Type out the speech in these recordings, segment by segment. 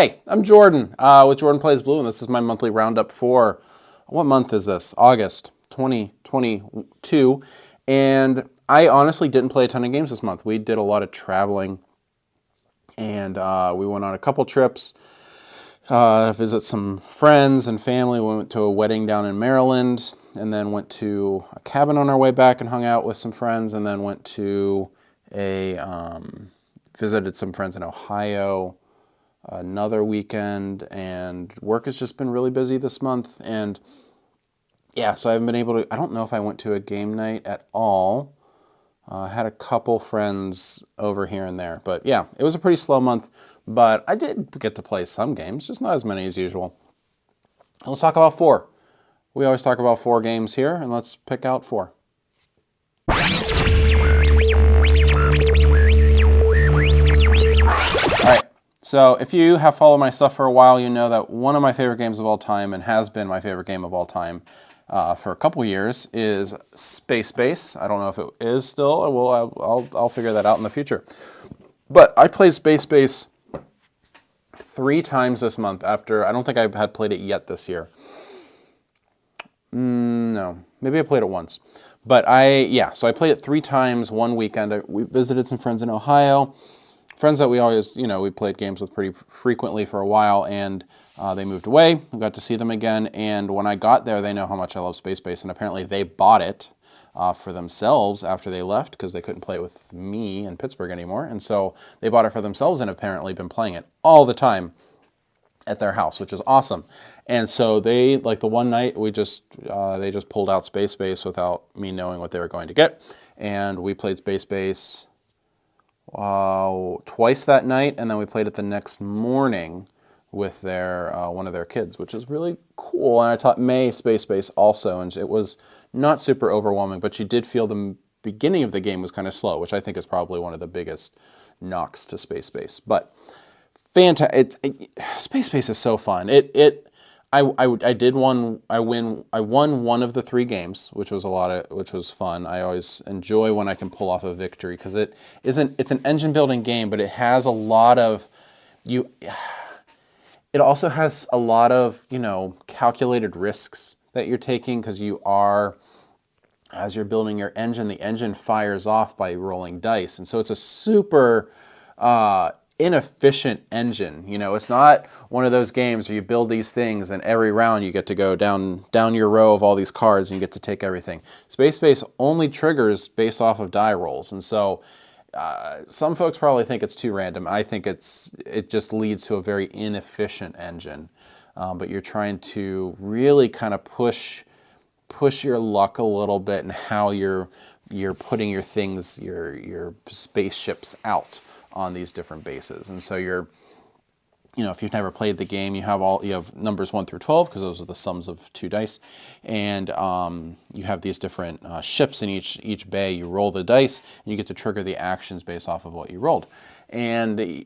Hey, I'm Jordan with Jordan Plays Blue, and this is my monthly roundup for, what month is this? August 2022. And I honestly didn't play a ton of games this month. We did a lot of traveling, and we went on a couple trips, visit some friends and family. We went to a wedding down in Maryland, and then went to a cabin on our way back and hung out with some friends, and then went to visited some friends in Ohio another weekend, and work has just been really busy this month. And yeah, so I haven't been able to, I don't know if I went to a game night at all. I had a couple friends over here and there, but yeah, it was a pretty slow month, but I did get to play some games, just not as many as usual. Let's talk about four. We always talk about 4 games here, and let's pick out 4. All right. So if you have followed my stuff for a while, you know that one of my favorite games of all time, and has been my favorite game of all time for a couple years, is Space Base. I don't know if it is still. I'll figure that out in the future. But I played Space Base 3 times this month. After I don't think I had played it yet this year. No, maybe I played it once. But so I played it 3 times one weekend. We visited some friends in Ohio. Friends that we always, we played games with pretty frequently for a while, and they moved away. We got to see them again, and when I got there, they know how much I love Space Base, and apparently they bought it for themselves after they left, because they couldn't play it with me in Pittsburgh anymore, and so they bought it for themselves and apparently been playing it all the time at their house, which is awesome. And so they, like the one night, they just pulled out Space Base without me knowing what they were going to get, and we played Space Base twice that night, and then we played it the next morning with one of their kids, which is really cool. And I taught May Space Base also, and it was not super overwhelming, but she did feel the beginning of the game was kind of slow, which I think is probably one of the biggest knocks to Space Base. But fantastic! Space Base is so fun. I won one of the 3 games, which was fun. I always enjoy when I can pull off a victory, because it's an engine building game, but it has a lot of it also has a lot of, calculated risks that you're taking, because as you're building your engine, the engine fires off by rolling dice. And so it's a super inefficient engine. It's not one of those games where you build these things and every round you get to go down your row of all these cards and you get to take everything. Space Base only triggers based off of die rolls, and so some folks probably think it's too random. I think it just leads to a very inefficient engine. But you're trying to really kind of push your luck a little bit in how you're putting your things, your spaceships out on these different bases. And so if you've never played the game, you have numbers 1 through 12, because those are the sums of 2 dice, and you have these different ships in each bay. You roll the dice, and you get to trigger the actions based off of what you rolled. And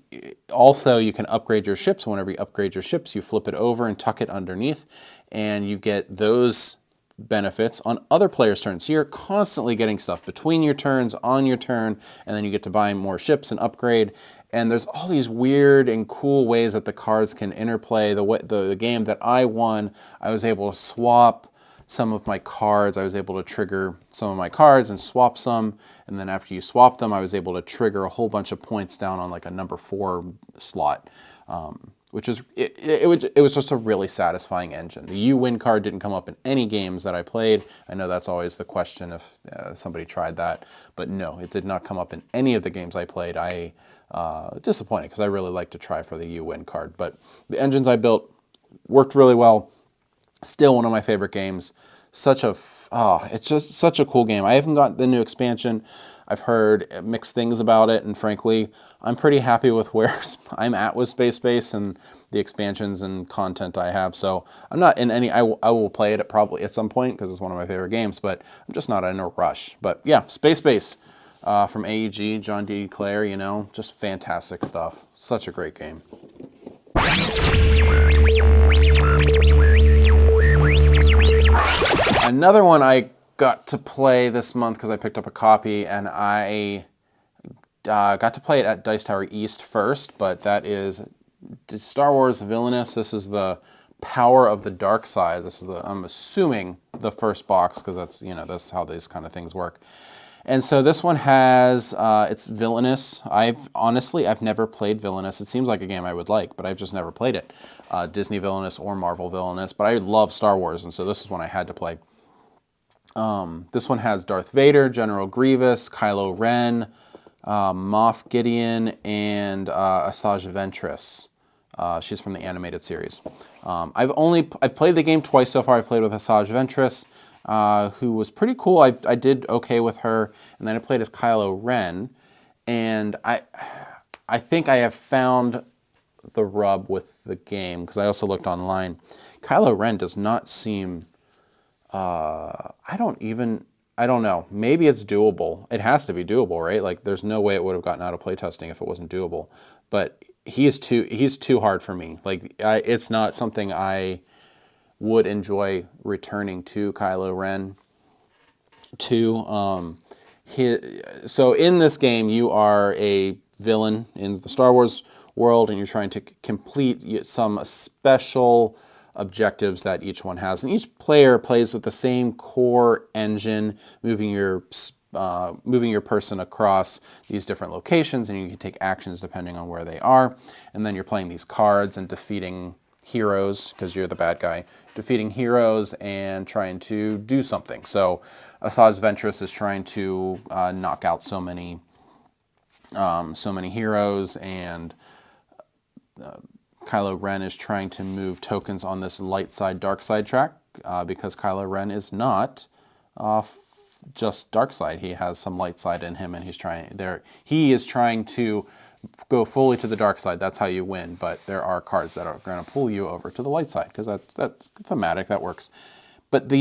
also, you can upgrade your ships. Whenever you upgrade your ships, you flip it over and tuck it underneath, and you get those benefits on other players' turns. So you're constantly getting stuff between your turns, on your turn, and then you get to buy more ships and upgrade. And there's all these weird and cool ways that the cards can interplay. The game that I won, I was able to swap some of my cards. I was able to trigger some of my cards and swap some. And then after you swap them, I was able to trigger a whole bunch of points down on like a number 4 slot. Which is, it was just a really satisfying engine. The You Win card didn't come up in any games that I played. I know that's always the question if somebody tried that, but no, it did not come up in any of the games I played. Disappointed, because I really like to try for the You Win card. But the engines I built worked really well. Still one of my favorite games. It's just such a cool game. I haven't got the new expansion. I've heard mixed things about it, and frankly, I'm pretty happy with where I'm at with Space Base and the expansions and content I have. So I'm not in any, I will play it probably at some point, because it's one of my favorite games, but I'm just not in a rush. But yeah, Space Base from AEG, John D. Clare, just fantastic stuff. Such a great game. Another one I got to play this month because I picked up a copy, and I got to play it at Dice Tower East first, but that is Star Wars Villainous. This is the Power of the Dark Side. This is the, I'm assuming, the first box, because that's, you know, that's how these kind of things work. And so this one has, it's Villainous. I've never played Villainous. It seems like a game I would like, but I've just never played it. Disney Villainous or Marvel Villainous, but I love Star Wars, and so this is one I had to play. This one has Darth Vader, General Grievous, Kylo Ren, Moff Gideon, and Asajj Ventress. She's from the animated series. I've played the game twice so far. I've played with Asajj Ventress, who was pretty cool. I did okay with her, and then I played as Kylo Ren, and I think I have found the rub with the game, because I also looked online. Kylo Ren does not seem, I don't know. Maybe it's doable. It has to be doable, right? Like, there's no way it would have gotten out of playtesting if it wasn't doable. But he's too hard for me. Like, it's not something I would enjoy returning to Kylo Ren to. So in this game, you are a villain in the Star Wars world, and you're trying to complete some special objectives that each one has. And each player plays with the same core engine, moving your person across these different locations, and you can take actions depending on where they are. And then you're playing these cards and defeating heroes, because you're the bad guy, defeating heroes and trying to do something. So Asajj Ventress is trying to knock out so many heroes, and Kylo Ren is trying to move tokens on this light side, dark side track, because Kylo Ren is not just dark side. He has some light side in him, and he is trying to go fully to the dark side. That's how you win, but there are cards that are going to pull you over to the light side, because that's thematic, that works. But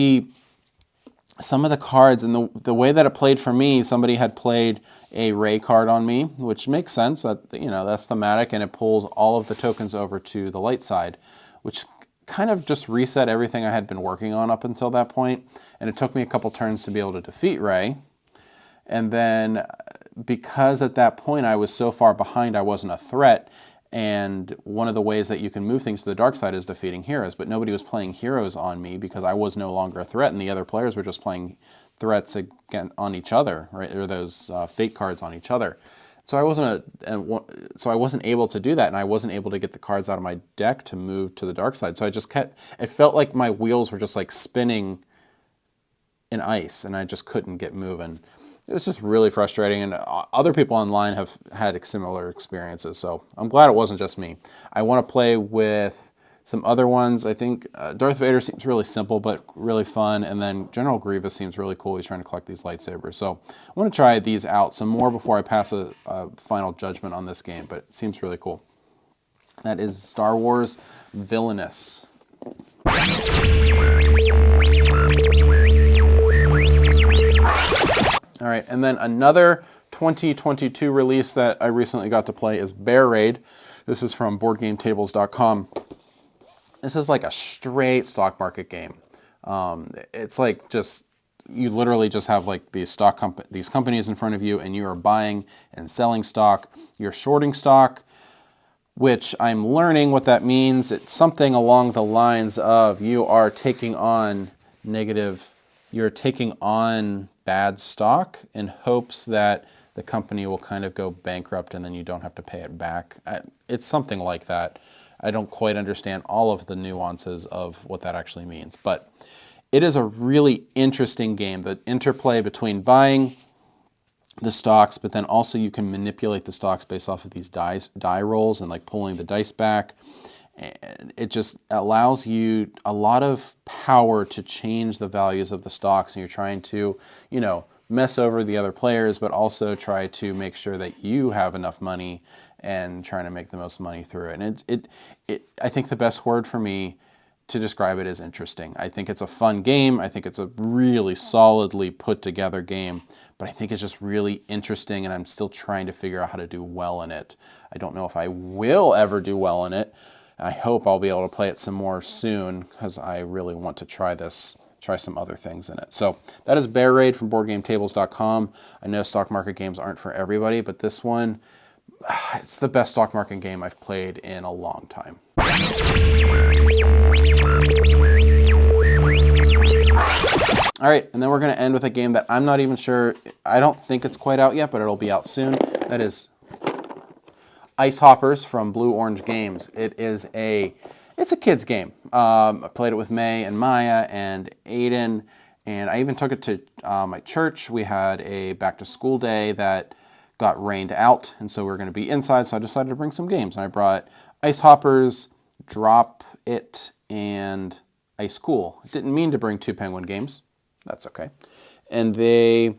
some of the cards and the way that it played for me, somebody had played a Rey card on me, which makes sense. That, you know, that's thematic, and it pulls all of the tokens over to the light side, which kind of just reset everything I had been working on up until that point. And it took me a couple turns to be able to defeat Rey. And then, because at that point I was so far behind, I wasn't a threat. And one of the ways that you can move things to the dark side is defeating heroes. But nobody was playing heroes on me, because I was no longer a threat, and the other players were just playing threats again on each other, right? Or those fake cards on each other. So I wasn't able to do that, and I wasn't able to get the cards out of my deck to move to the dark side. So I just it felt like my wheels were just like spinning in ice, and I just couldn't get moving. It was just really frustrating, and other people online have had similar experiences, so I'm glad it wasn't just me. I want to play with some other ones. I think Darth Vader seems really simple but really fun, and then General Grievous seems really cool. He's trying to collect these lightsabers, so I want to try these out some more before I pass a final judgment on this game, but it seems really cool. That is Star Wars Villainous. All right, and then another 2022 release that I recently got to play is Bear Raid. This is from BoardGameTables.com. This is like a straight stock market game. It's like you literally just have like these companies in front of you, and you are buying and selling stock. You're shorting stock, which I'm learning what that means. It's something along the lines of you're taking on bad stock in hopes that the company will kind of go bankrupt, and then you don't have to pay it back. It's something like that. I don't quite understand all of the nuances of what that actually means, but it is a really interesting game. The interplay between buying the stocks, but then also you can manipulate the stocks based off of these die rolls and like pulling the dice back. It just allows you a lot of power to change the values of the stocks, and you're trying to, you know, mess over the other players, but also try to make sure that you have enough money and trying to make the most money through it. And I think the best word for me to describe it is interesting. I think it's a fun game. I think it's a really solidly put together game, but I think it's just really interesting, and I'm still trying to figure out how to do well in it. I don't know if I will ever do well in it. I hope I'll be able to play it some more soon, because I really want to try some other things in it. So that is Bear Raid from BoardGameTables.com. I know stock market games aren't for everybody, but this one, It's the best stock market game I've played in a long time. All right, and then we're going to end with a game that I'm not even sure, I don't think it's quite out yet, but it'll be out soon. That is Ice Hoppers from Blue Orange Games. It's a kid's game. I played it with May and Maya and Aiden, and I even took it to my church. We had a back to school day that got rained out, and so we were going to be inside, so I decided to bring some games. And I brought Ice Hoppers, Drop It, and Ice Cool. I didn't mean to bring 2 Penguin games. That's okay. And I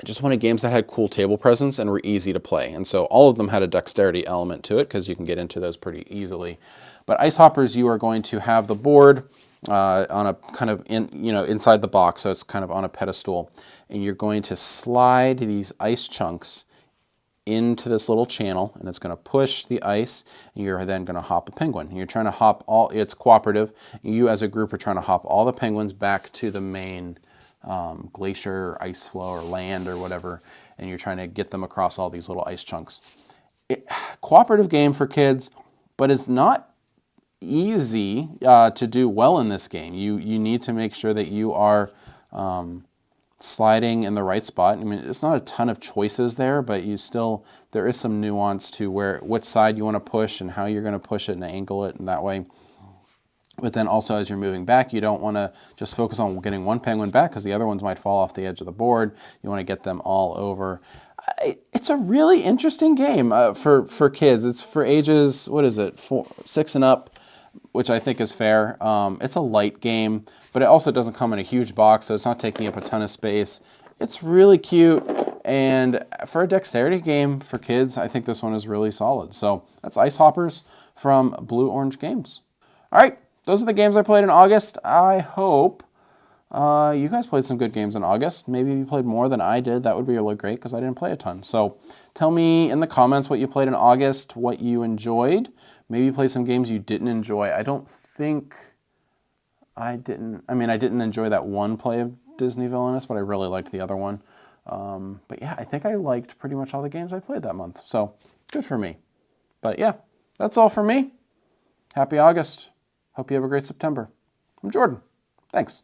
just wanted games that had cool table presence and were easy to play. And so all of them had a dexterity element to it because you can get into those pretty easily. But Ice Hoppers, you are going to have the board on a kind of inside the box, so it's kind of on a pedestal, and you're going to slide these ice chunks into this little channel, and it's going to push the ice, and you're then going to hop a penguin. You're trying to hop it's cooperative. You as a group are trying to hop all the penguins back to the main glacier, or ice flow, or land, or whatever, and you're trying to get them across all these little ice chunks. Cooperative game for kids, but it's not easy to do well in this game. You need to make sure that you are sliding in the right spot. I mean, it's not a ton of choices there, but there is some nuance to which side you want to push and how you're going to push it and angle it in that way. But then also as you're moving back, you don't want to just focus on getting one penguin back because the other ones might fall off the edge of the board. You want to get them all over. It's a really interesting game for kids. It's for ages, 6 and up, which I think is fair. It's a light game, but it also doesn't come in a huge box, so it's not taking up a ton of space. It's really cute, and for a dexterity game for kids, I think this one is really solid. So that's Ice Hoppers from Blue Orange Games. All right. Those are the games I played in August. I hope you guys played some good games in August. Maybe you played more than I did. That would be really great because I didn't play a ton. So tell me in the comments what you played in August, what you enjoyed. Maybe you played some games you didn't enjoy. I didn't enjoy that one play of Disney Villainous, but I really liked the other one. But yeah, I think I liked pretty much all the games I played that month. So good for me. But yeah, that's all for me. Happy August. Hope you have a great September. I'm Jordan. Thanks.